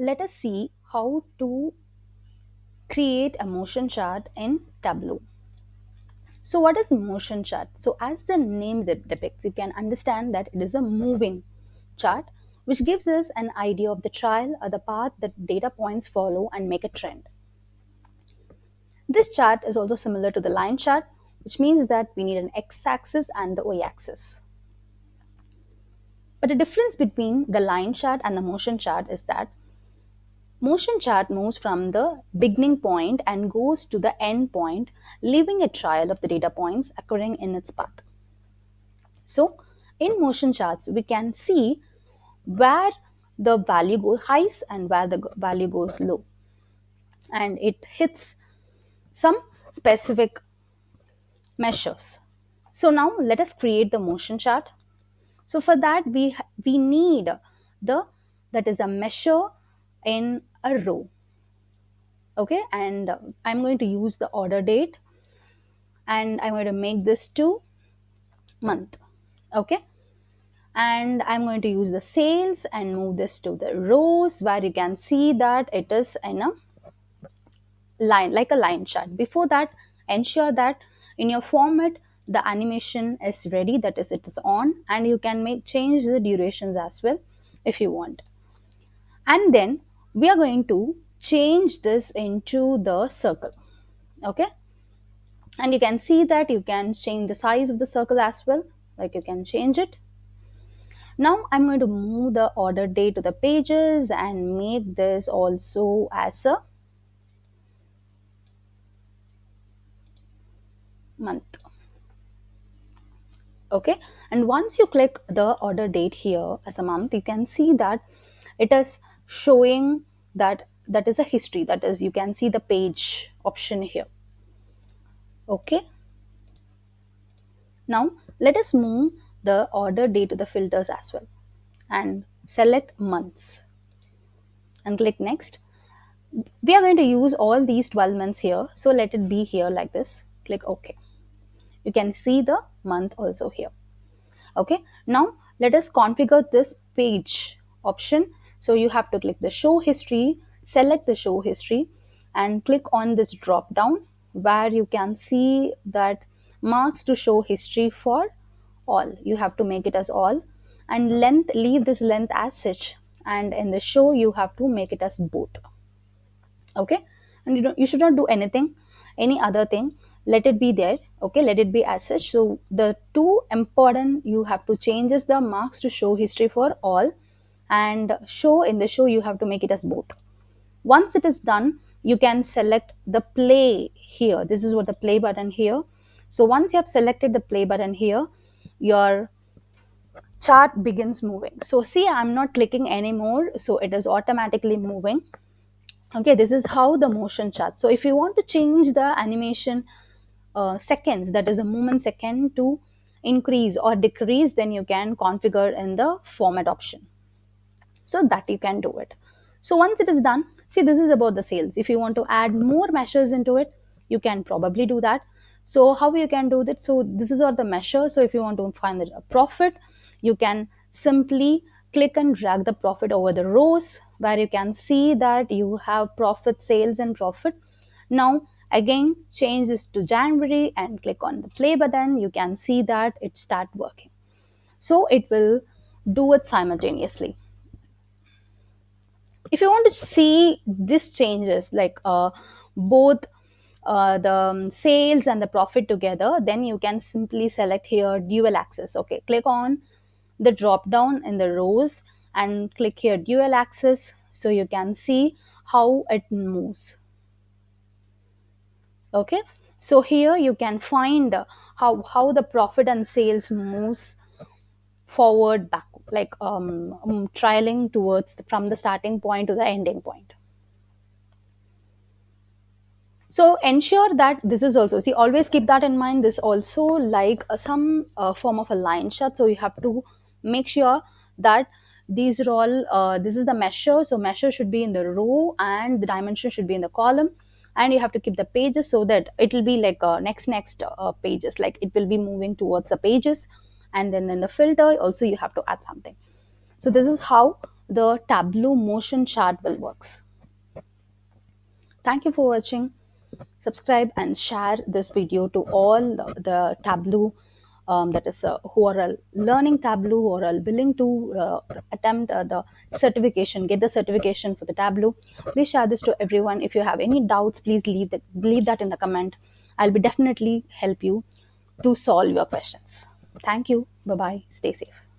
Let us see how to create a motion chart in Tableau. So, what is motion chart? So, as the name depicts, you can understand that it is a moving chart which gives us an idea of the trail or the path that data points follow and make a trend. This chart is also similar to the line chart, which means that we need an x axis and the y axis. But the difference between the line chart and the motion chart is that motion chart moves from the beginning point and goes to the end point, leaving a trail of the data points occurring in its path. So, in motion charts, we can see where the value goes highs and where the value goes low, and it hits some specific measures. So now let us create the motion chart. So for that we need the that is a measure in a row. Okay, and I'm going to use the order date, and I'm going to make this to month. Okay, and I'm going to use the sales and move this to the rows where you can see that it is in a line, like a line chart. Before that, ensure that in your format the animation is ready, that is it is on, and you can make change the durations as well if you want. And then we are going to change this into the circle. Okay, and you can see that you can change the size of the circle as well, like you can change it. Now I'm going to move the order date to the pages and make this also as a month. Okay, and once you click the order date here as a month, you can see that it is showing that that is a history, that is you can see the page option here. Okay, now let us move the order date to the filters as well and select months and click next. We are going to use all these 12 months here, so let it be here like this. Click OK. You can see the month also here. Okay, now let us configure this page option. So you have to click the show history, select the show history, and click on this drop down where you can see that marks to show history for all. You have to make it as all, and length, leave this length as such, and in the show you have to make it as both. Okay, and you should not do anything, any other thing, let it be there. Okay, let it be as such. So the two important you have to change is the marks to show history for all, and show, in the show you have to make it as both. Once it is done, you can select the play here. This is what the play button here. So once you have selected the play button here, your chart begins moving. So see, I'm not clicking anymore, so it is automatically moving. Okay, this is how the motion chart. So if you want to change the animation seconds, that is a movement second, to increase or decrease, then you can configure in the format option, so that you can do it. So once it is done, see, this is about the sales. If you want to add more measures into it, you can probably do that. So how you can do that? So this is all the measure. So if you want to find the profit, you can simply click and drag the profit over the rows where you can see that you have profit, sales, and profit. Now again, change this to January and click on the play button. You can see that it start working. So it will do it simultaneously. If you want to see these changes, like both the sales and the profit together, then you can simply select here dual axis. Okay, click on the drop down in the rows and click here dual axis, so you can see how it moves. Okay, so here you can find how the profit and sales moves forward, back, like trialing towards from the starting point to the ending point. So ensure that this is also, see, always keep that in mind, this also like some form of a line chart. So you have to make sure that these are all this is the measure, so measure should be in the row and the dimension should be in the column, and you have to keep the pages so that it will be like next pages, like it will be moving towards the pages. And then in the filter also you have to add something. So this is how the Tableau motion chart will works. Thank you for watching. Subscribe and share this video to all the Tableau, that is who are learning Tableau, who are willing to attempt the certification, get the certification for the Tableau. Please share this to everyone. If you have any doubts, please leave that in the comment. I'll be definitely help you to solve your questions. Thank you. Bye bye. Stay safe.